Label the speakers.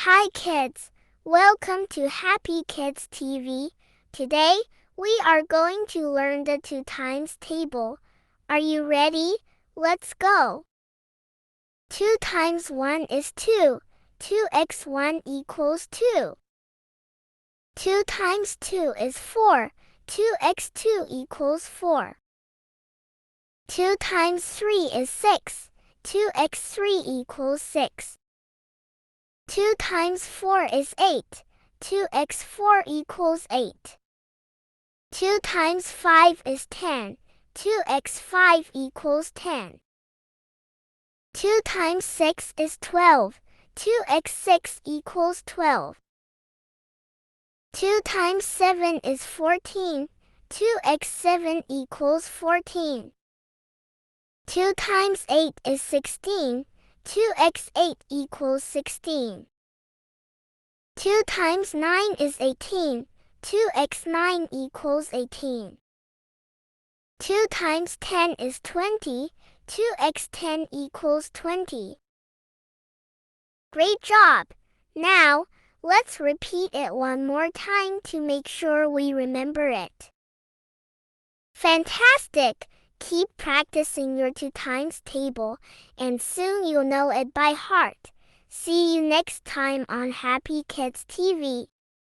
Speaker 1: Hi kids, welcome to Happy Kids TV. Today, we are going to learn the 2 times table. Are you ready? Let's go. 2 times 1 is 2. 2x1 equals 2. 2 times 2 is 4. 2x2 equals 4. 2 times 3 is 6. 2x3 equals 6. 2 times 4 is 8. 2x4 equals 8. 2 times 5 is 10. 2x5 equals 10. 2 times 6 is 12. 2x6 equals 12. 2 times 7 is 14. 2x7 equals 14. 2 times 8 is 16. 2x8 equals 16. 2 times 9 is 18. 2x9 equals 18. 2 times 10 is 20. 2x10 equals 20. Great job! Now, let's repeat it one more time to make sure we remember it. Fantastic! Keep practicing your 2 times table, and soon you'll know it by heart. See you next time on Happy Kids TV.